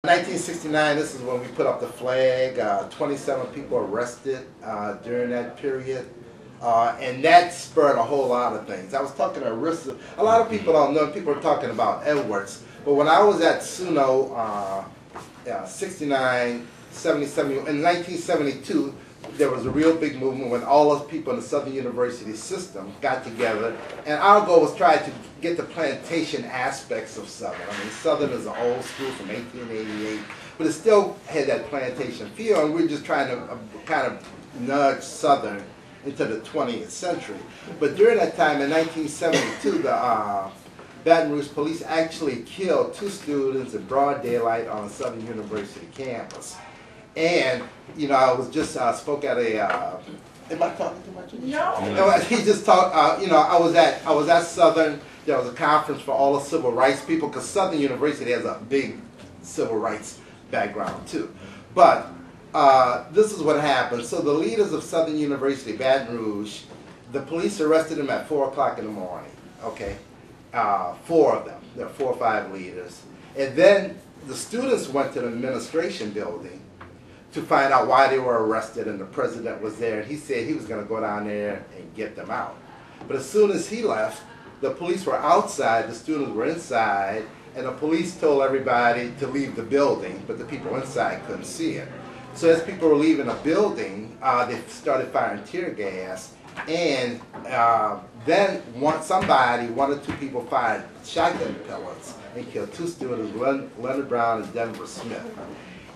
1969, this is when we put up the flag. 27 people arrested during that period. And that spurred a whole lot of things. I was talking to Orissa. A lot of people don't know, people are talking about Edwards. But when I was at SUNO, 69, 77, in 1972, there was a real big movement when all those people in the Southern University system got together. And our goal was try to get the plantation aspects of Southern. I mean, Southern is an old school from 1888, but it still had that plantation feel, and we were just trying to kind of nudge Southern into the 20th century. But during that time, in 1972, the Baton Rouge police actually killed 2 students in broad daylight on a Southern University campus. And, you know, I was just spoke at a, am I talking too much? No. He just talked, you know, I was at Southern. There was a conference for all the civil rights people, because Southern University has a big civil rights background too. But this is what happened. So the leaders of Southern University, Baton Rouge, the police arrested them at 4 o'clock in the morning, okay? 4 of them. There are 4 or 5 leaders. And then the students went to the administration building to find out why they were arrested, and the president was there, and he said he was going to go down there and get them out. But as soon as he left, the police were outside, the students were inside, and the police told everybody to leave the building, but the people inside couldn't see it. So as people were leaving the building, they started firing tear gas, and then one or 2 people fired shotgun pellets and killed 2 students, Leonard Brown and Denver Smith.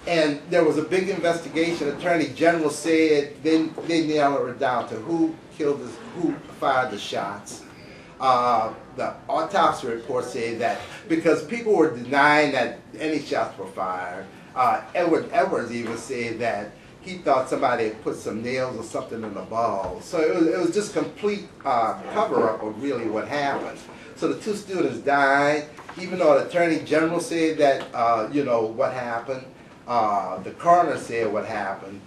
And there was a big investigation. Attorney General said, they nailed it down to who fired the shots. The autopsy report said that because people were denying that any shots were fired, Edwards even said that he thought somebody had put some nails or something in the balls. So it was just complete cover-up of really what happened. So the 2 students died, even though the Attorney General said that, you know, what happened. The coroner said what happened.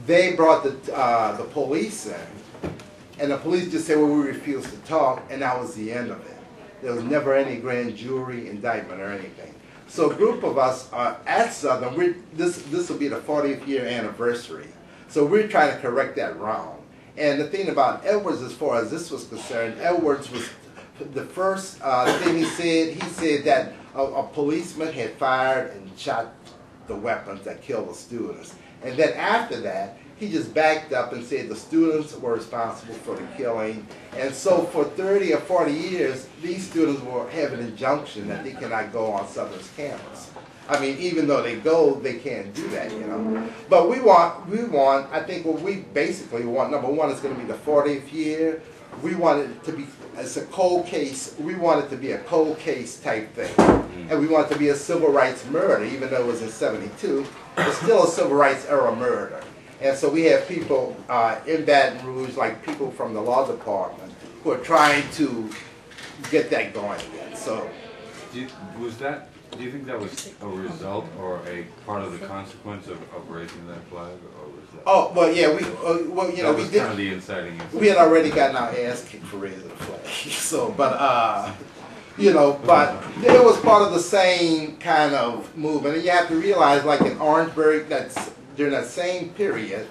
They brought the police in, and the police just said, well, we refuse to talk, and that was the end of it. There was never any grand jury indictment or anything. So a group of us at Southern, this will be the 40th year anniversary, so we're trying to correct that wrong. And the thing about Edwards, as far as this was concerned, Edwards was the first thing he said that a policeman had fired and shot the weapons that killed the students. And then after that, he just backed up and said the students were responsible for the killing. And so for 30 or 40 years, these students will have an injunction that they cannot go on Southern's campus. I mean, even though they go, they can't do that, you know. But we want, I think what we basically want, number one, is going to be the 40th year. We want it to be, as a cold case, we want it to be a cold case type thing. And we want it to be a civil rights murder, even though it was in 72, it's still a civil rights era murder. And so we have people in Baton Rouge, like people from the law department, who are trying to get that going again. So, do you think that was a result or a part of the consequence of raising that flag, or was that? Oh well, yeah, well, you know, we did. Kind of the inciting incident. We had already gotten our ass kicked for raising the flag. So, but you know, but it was part of the same kind of movement. And you have to realize, like in Orangeburg, that's during that same period,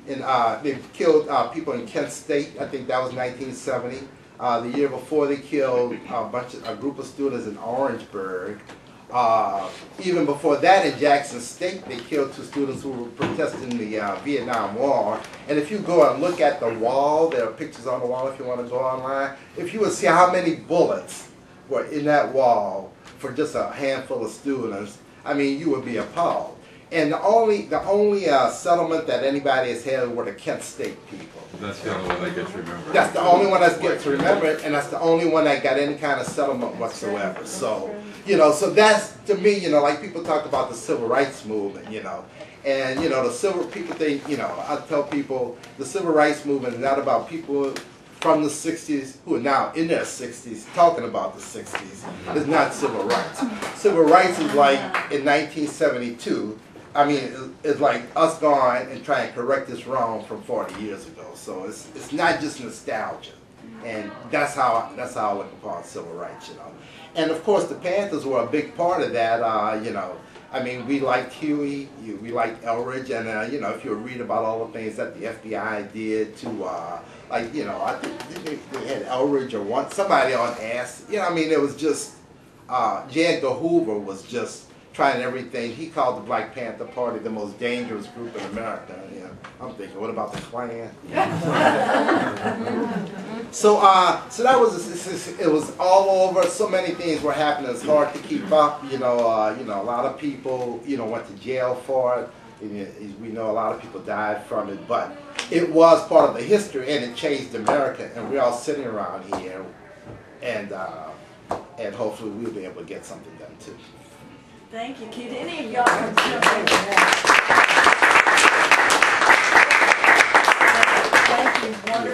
and they killed people in Kent State. I think that was 1970. The year before, they killed a group of students in Orangeburg. Even before that, in Jackson State, they killed 2 students who were protesting the Vietnam War. And if you go and look at the wall, there are pictures on the wall if you want to go online. If you would see how many bullets were in that wall for just a handful of students, I mean, you would be appalled. And the only settlement that anybody has had were the Kent State people. That's the only one that gets remembered. That's the only one that gets remembered, and that's the only one that got any kind of settlement whatsoever. So, you know, so that's, to me, you know, like people talk about the civil rights movement, you know, and, you know, people think, you know, I tell people the civil rights movement is not about people from the 60s who are now in their 60s talking about the 60s. It's not civil rights. Civil rights is like in 1972. I mean, it's like us going and trying to correct this wrong from 40 years ago. So it's not just nostalgia, and that's how I look upon civil rights, you know. And of course, the Panthers were a big part of that. You know, I mean, we liked Huey, we liked Elridge, and you know, if you read about all the things that the FBI did to, like, you know, I think they had Elridge or somebody on ass. You know, I mean, it was just, J. Edgar Hoover was just trying everything. He called the Black Panther Party the most dangerous group in America. You know, I'm thinking, what about the Klan? So that was, it was all over. So many things were happening. It's hard to keep up. You know, a lot of people, you know, went to jail for it. And we know a lot of people died from it, but it was part of the history, and it changed America. And we're all sitting around here, and hopefully we'll be able to get something done too. Thank you, Keith. Any of y'all can jump in there. Thank you. Wonderful.